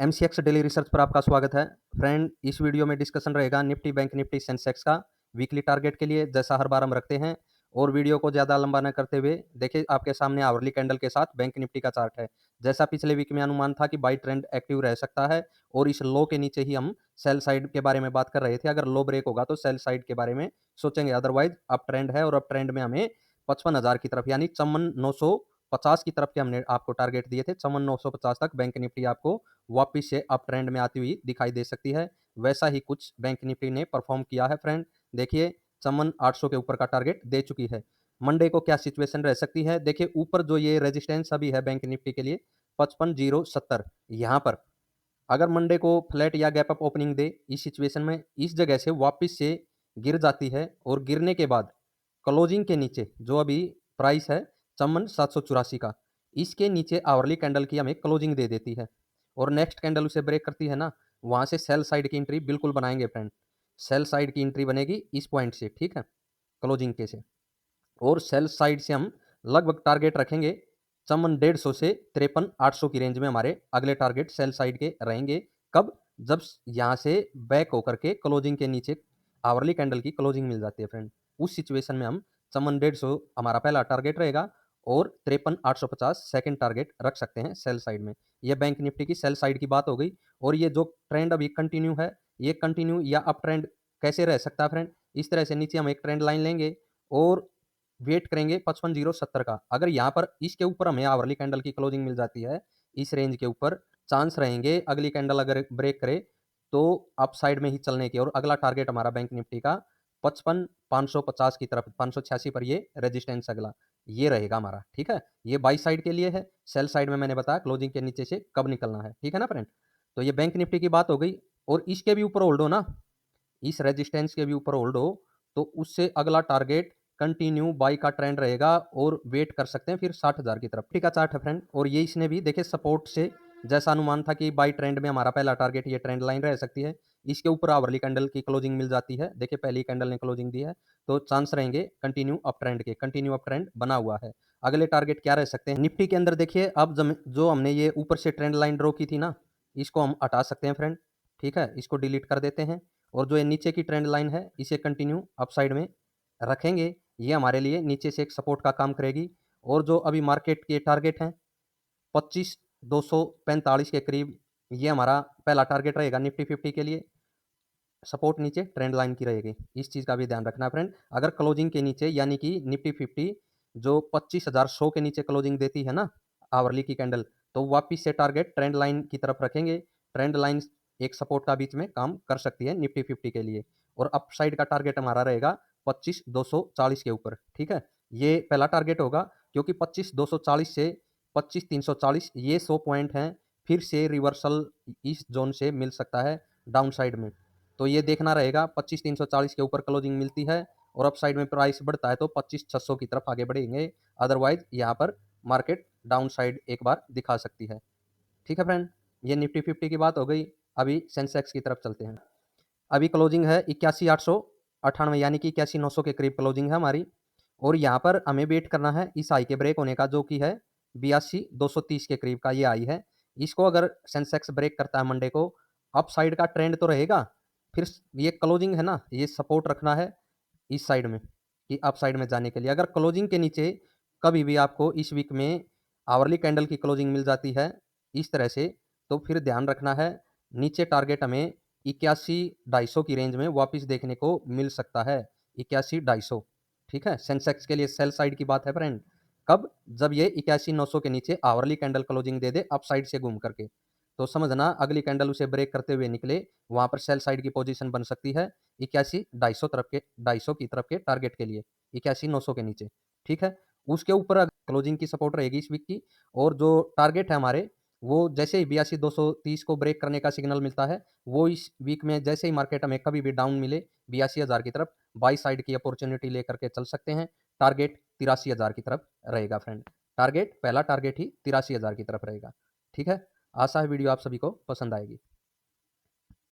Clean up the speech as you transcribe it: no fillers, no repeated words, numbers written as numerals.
MCX daily research पर आपका स्वागत है। फ्रेंड, इस वीडियो में डिस्कशन रहेगा निफ्टी, बैंक निफ्टी, सेंसेक्स का वीकली टारगेट के लिए, जैसा हर बार हम रखते हैं। और वीडियो को ज़्यादा लंबा न करते हुए देखिए, आपके सामने आवरली कैंडल के साथ बैंक निफ्टी का चार्ट है। जैसा पिछले वीक में अनुमान था कि बाई ट्रेंड एक्टिव रह सकता है और इस लो के नीचे ही हम सेल साइड के बारे में बात कर रहे थे। अगर लो ब्रेक होगा तो सेल साइड के बारे में सोचेंगे, अदरवाइज अप ट्रेंड है और अप ट्रेंड में हमें 55,000 की तरफ यानी 54,950 की तरफ के हमने आपको टारगेट दिए थे। 54,950 तक बैंक निफ्टी आपको वापिस से अप ट्रेंड में आती हुई दिखाई दे सकती है। वैसा ही कुछ बैंक निफ्टी ने परफॉर्म किया है। फ्रेंड देखिए, 54,800 के ऊपर का टारगेट दे चुकी है। मंडे को क्या सिचुएशन रह सकती है? देखिए, ऊपर जो ये रेजिस्टेंस अभी है बैंक निफ्टी के लिए 55,070, यहाँ पर अगर मंडे को फ्लैट या गैप अप ओपनिंग दे, इस सिचुएशन में इस जगह से वापस से गिर जाती है और गिरने के बाद क्लोजिंग के नीचे जो अभी प्राइस है 54,784 का, इसके नीचे आवरली कैंडल की हमें क्लोजिंग दे देती है और नेक्स्ट कैंडल उसे ब्रेक करती है ना, वहां से सेल साइड की एंट्री बिल्कुल बनाएंगे। फ्रेंड, सेल साइड की एंट्री बनेगी इस पॉइंट से, ठीक है, क्लोजिंग के से। और सेल साइड से हम लगभग टारगेट रखेंगे 54,150 से 53,800 की रेंज में। हमारे अगले टारगेट सेल साइड के रहेंगे। कब? जब यहाँ से बैक होकर के क्लोजिंग के नीचे आवरली कैंडल की क्लोजिंग मिल जाती है। फ्रेंड, उस सिचुएशन में हम 54,150 हमारा पहला टारगेट रहेगा और 53,850 सेकंड टारगेट रख सकते हैं सेल साइड में। यह बैंक निफ्टी की सेल साइड की बात हो गई। और ये जो ट्रेंड अभी कंटिन्यू है, ये कंटिन्यू या अप ट्रेंड कैसे रह सकता है? फ्रेंड, इस तरह से नीचे हम एक ट्रेंड लाइन लेंगे और वेट करेंगे 55,070 का। अगर यहाँ पर इसके ऊपर हमें आवरली कैंडल की क्लोजिंग मिल जाती है, इस रेंज के ऊपर चांस रहेंगे अगली कैंडल अगर ब्रेक करे तो अप साइड में ही चलने की। और अगला टारगेट हमारा बैंक निफ्टी का 55,550 की तरफ, 586 पर ये रेजिस्टेंस अगला ये रहेगा हमारा, ठीक है। ये बाई साइड के लिए है। सेल साइड में मैंने बताया क्लोजिंग के नीचे से कब निकलना है, ठीक है ना फ्रेंड। तो ये बैंक निफ्टी की बात हो गई। और इसके भी ऊपर होल्ड हो ना, इस रेजिस्टेंस के भी ऊपर होल्ड हो तो उससे अगला टारगेट कंटिन्यू बाई का ट्रेंड रहेगा और वेट कर सकते हैं फिर 60,000 की तरफ। ठीक है, चार्ट है फ्रेंड। और ये इसने भी देखिए सपोर्ट से, जैसा अनुमान था कि बाई ट्रेंड में हमारा पहला टारगेट ये ट्रेंड लाइन रह सकती है, इसके ऊपर आवरली कैंडल की क्लोजिंग मिल जाती है। देखिए, पहली कैंडल ने क्लोजिंग दी है तो चांस रहेंगे कंटिन्यू अप ट्रेंड के। कंटिन्यू अप ट्रेंड बना हुआ है। अगले टारगेट क्या रह सकते हैं निफ्टी के अंदर? देखिए, अब जो हमने ये ऊपर से ट्रेंड लाइन ड्रॉ की थी ना, इसको हम हटा सकते हैं फ्रेंड, ठीक है, इसको डिलीट कर देते हैं। और जो ये नीचे की ट्रेंड लाइन है इसे कंटिन्यू अप साइड में रखेंगे। ये हमारे लिए नीचे से एक सपोर्ट का काम करेगी। और जो अभी मार्केट के टारगेट हैं 25,245 के करीब, ये हमारा पहला टारगेट रहेगा निफ्टी 50 के लिए। सपोर्ट नीचे ट्रेंड लाइन की रहेगी, इस चीज़ का भी ध्यान रखना फ्रेंड। अगर क्लोजिंग के नीचे यानी कि निफ्टी 50 जो 25,100 के नीचे क्लोजिंग देती है ना आवरली की कैंडल, तो वापिस से टारगेट ट्रेंड लाइन की तरफ रखेंगे। ट्रेंड लाइन एक सपोर्ट का बीच में काम कर सकती है निफ्टी 50 के लिए। और अप साइड का टारगेट हमारा रहेगा 25,240 के ऊपर, ठीक है। ये पहला टारगेट होगा क्योंकि 25,240 से 25,340 ये 100 पॉइंट हैं। फिर से रिवर्सल इस जोन से मिल सकता है डाउन साइड में। तो ये देखना रहेगा 25,340 के ऊपर क्लोजिंग मिलती है और अप साइड में प्राइस बढ़ता है तो 25,600 की तरफ आगे बढ़ेंगे। अदरवाइज यहाँ पर मार्केट डाउन साइड एक बार दिखा सकती है, ठीक है फ्रेंड। ये निफ्टी 50 की बात हो गई। अभी सेंसेक्स की तरफ चलते हैं। अभी क्लोजिंग है 81,898 यानी कि 81,900 के करीब क्लोजिंग है हमारी। और यहाँ पर हमें वेट करना है इस हाई के ब्रेक होने का, जो कि है 82,230 के करीब का ये हाई है। इसको अगर सेंसेक्स ब्रेक करता है मंडे को, अप साइड का ट्रेंड तो रहेगा। फिर ये क्लोजिंग है ना, ये सपोर्ट रखना है इस साइड में कि अप साइड में जाने के लिए। अगर क्लोजिंग के नीचे कभी भी आपको इस वीक में आवरली कैंडल की क्लोजिंग मिल जाती है इस तरह से, तो फिर ध्यान रखना है नीचे टारगेट हमें 81,250 की रेंज में वापस देखने को मिल सकता है। 81,250, ठीक है। सेंसेक्स के लिए सेल साइड की बात है फ्रेंड। कब? जब ये 81,900 के नीचे आवरली कैंडल क्लोजिंग दे दे अप साइड से घूम करके, तो समझना अगली कैंडल उसे ब्रेक करते हुए निकले, वहां पर सेल साइड की पोजीशन बन सकती है 81,250 तरफ के, 250 की तरफ के टारगेट के लिए, 81,900 के नीचे, ठीक है। उसके ऊपर क्लोजिंग की सपोर्ट रहेगी इस वीक की। और जो टारगेट है हमारे, वो जैसे ही 82,230 को ब्रेक करने का सिग्नल मिलता है, वो इस वीक में जैसे ही मार्केट हमें कभी भी डाउन मिले 82,000 की तरफ, बाई साइड की अपॉर्चुनिटी लेकर के चल सकते हैं। टारगेट 83,000 की तरफ रहेगा फ्रेंड। टारगेट, पहला टारगेट ही 83,000 की तरफ रहेगा, ठीक है। आशा है वीडियो आप सभी को पसंद आएगी।